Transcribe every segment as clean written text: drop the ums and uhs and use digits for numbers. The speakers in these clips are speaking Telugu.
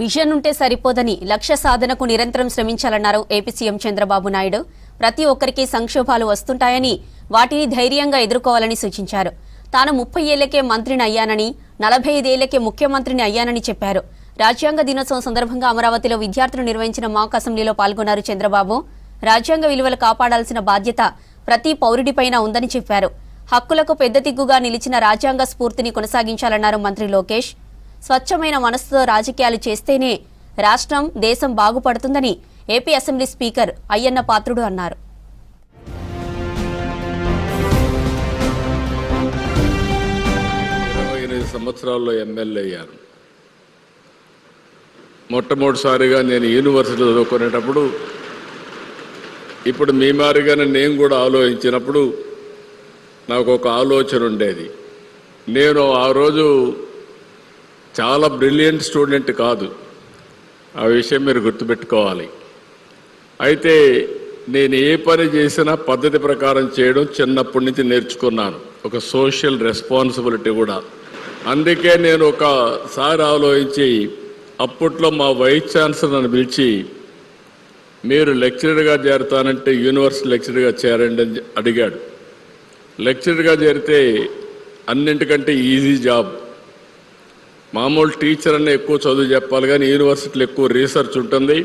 విజన్ ఉంటే సరిపోదని లక్ష్య సాధనకు నిరంతరం శ్రమించాలన్నారు ఏపీ సీఎం చంద్రబాబు నాయుడు. ప్రతి ఒక్కరికి సంక్షోభాలు వస్తుంటాయని వాటిని ధైర్యంగా ఎదుర్కోవాలని సూచించారు. తాను 30 ఏళ్లకే మంత్రిని అయ్యానని 45 ఏళ్లకే ముఖ్యమంత్రిని అయ్యానని చెప్పారు. రాజ్యాంగ దినోత్సవం సందర్భంగా అమరావతిలో విద్యార్థులు నిర్వహించిన మాక్ అసెంబ్లీలో పాల్గొన్నారు చంద్రబాబు. రాజ్యాంగ విలువలు కాపాడాల్సిన బాధ్యత ప్రతి పౌరుడిపైన ఉందని చెప్పారు. హక్కులకు పెద్ద దిగ్గుగా నిలిచిన రాజ్యాంగ స్ఫూర్తిని కొనసాగించాలన్నారు మంత్రి లోకేష్. స్వచ్ఛమైన మనసుతో రాజకీయాలు చేస్తేనే రాష్ట్రం, దేశం బాగుపడుతుందని AP assembly speaker Ayyanna Patrudu అన్నారు. సంవత్సరాల్లో ఎమ్మెల్యే అయ్యాను. మొట్టమొదటిసారిగా నేను యూనివర్సిటీలో చదువుకునేటప్పుడు, ఇప్పుడు మీ మారిగానే నేను కూడా ఆలోచించినప్పుడు నాకు ఒక ఆలోచన ఉండేది. నేను ఆ రోజు చాలా బ్రిలియంట్ స్టూడెంట్ కాదు, ఆ విషయం మీరు గుర్తుపెట్టుకోవాలి. అయితే నేను ఏ పని చేసినా పద్ధతి ప్రకారం చేయడం చిన్నప్పటి నుంచి నేర్చుకున్నాను, ఒక సోషల్ రెస్పాన్సిబిలిటీ కూడా. అందుకే నేను ఒకసారి ఆలోచించి, అప్పట్లో మా వైస్ ఛాన్సలర్ నన్ను పిలిచి, మీరు లెక్చరర్గా చేరతానంటే యూనివర్సిటీ లెక్చరర్గా చేరండి అని అడిగాడు. లెక్చరర్గా చేరితే అన్నింటికంటే ఈజీ జాబ్. మామూలు టీచర్ అన్న ఎక్కువ చదువు చెప్పాలి, కానీ యూనివర్సిటీలో ఎక్కువ రీసెర్చ్ ఉంటుంది.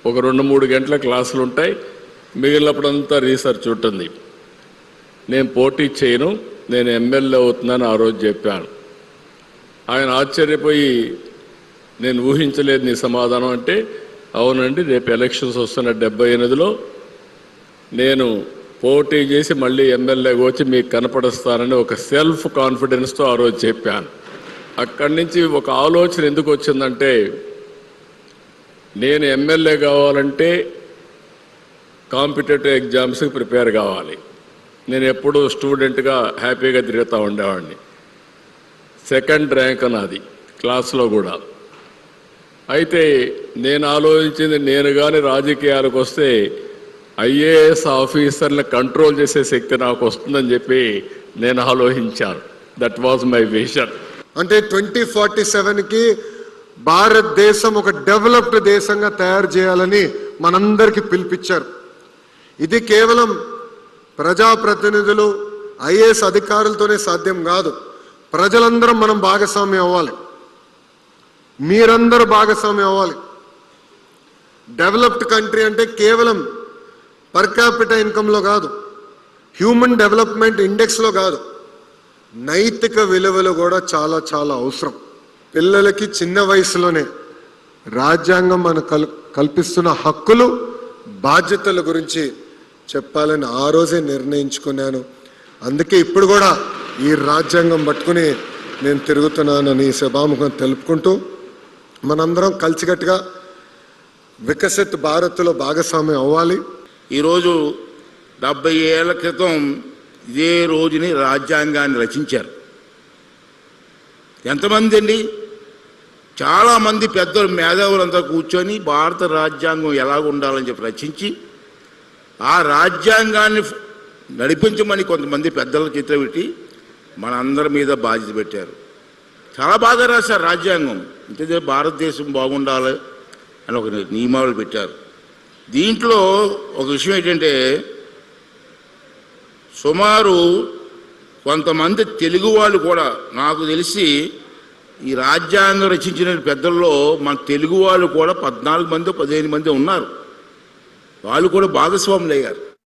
ఒక 2-3 గంటల క్లాసులు ఉంటాయి, మిగిలినప్పుడంతా రీసెర్చ్ ఉంటుంది. నేను పోటీ చేయను, నేను ఎమ్మెల్యే అవుతున్నాను ఆ రోజు చెప్పాను. ఆయన ఆశ్చర్యపోయి, నేను ఊహించలేదు నీ సమాధానం అంటే, అవునండి రేపు ఎలక్షన్స్ వస్తున్న 78లో నేను పోటీ చేసి మళ్ళీ ఎమ్మెల్యేగా వచ్చి మీకు కనపడుస్తానని ఒక సెల్ఫ్ కాన్ఫిడెన్స్తో ఆ రోజు చెప్పాను. అక్కడి నుంచి ఒక ఆలోచన ఎందుకు వచ్చిందంటే, నేను ఎమ్మెల్యే కావాలంటే కాంపిటేటివ్ ఎగ్జామ్స్కి ప్రిపేర్ కావాలి. నేను ఎప్పుడూ స్టూడెంట్గా హ్యాపీగా తిరుగుతూ ఉండేవాడిని. 2nd ర్యాంక్ నాది క్లాస్లో కూడా. అయితే నేను ఆలోచించింది, నేను కానీ రాజకీయాలకు వస్తే ఐఏఎస్ ఆఫీసర్ని కంట్రోల్ చేసే శక్తి నాకు వస్తుందని చెప్పి నేను ఆలోచించాను. That was my vision. అంటే 2047కి భారతదేశం ఒక డెవలప్డ్ దేశంగా తయారు చేయాలని మనందరికీ పిలిపించారు. ఇది కేవలం ప్రజాప్రతినిధులు, ఐఏఎస్ అధికారులతోనే సాధ్యం కాదు. ప్రజలందరం మనం భాగస్వామ్యం అవ్వాలి, మీరందరూ భాగస్వామ్యం అవ్వాలి. డెవలప్డ్ కంట్రీ అంటే కేవలం పర్ క్యాపిటల్ ఇన్కంలో కాదు, హ్యూమన్ డెవలప్మెంట్ ఇండెక్స్లో కాదు, నైతిక విలువలు కూడా చాలా చాలా అవసరం. పిల్లలకి చిన్న వయసులోనే రాజ్యాంగం మనకు కల్పిస్తున్న హక్కులు, బాధ్యతల గురించి చెప్పాలని ఆ రోజే నిర్ణయించుకున్నాను. అందుకే ఇప్పుడు కూడా ఈ రాజ్యాంగం పట్టుకుని నేను తిరుగుతున్నానని సభాముఖం తెలుపుకుంటూ, మనందరం కలిసికట్టుగా వికసిత్ భారత్లో భాగస్వామ్యం అవ్వాలి. ఈరోజు 70 ఏళ్ల క్రితం ఇదే రోజుని రాజ్యాంగాన్ని రచించారు. ఎంతమంది అండి? చాలామంది పెద్దలు, మేధావులంతా కూర్చొని భారత రాజ్యాంగం ఎలాగ ఉండాలని చెప్పి రచించి, ఆ రాజ్యాంగాన్ని నడిపించమని కొంతమంది పెద్దల చేతిలో పెట్టి మనందరి మీద బాధ్యత పెట్టారు. చాలా బాగా రాశారు రాజ్యాంగం. అంటే భారతదేశం బాగుండాలి అని ఒక నియమాలు పెట్టారు. దీంట్లో ఒక విషయం ఏంటంటే, సుమారు కొంతమంది తెలుగు వాళ్ళు కూడా, నాకు తెలిసి ఈ రాజ్యాంగం రచించిన పెద్దల్లో మన తెలుగు వాళ్ళు కూడా 14 మంది 15 మంది ఉన్నారు. వాళ్ళు కూడా భాగస్వాములు అయ్యారు.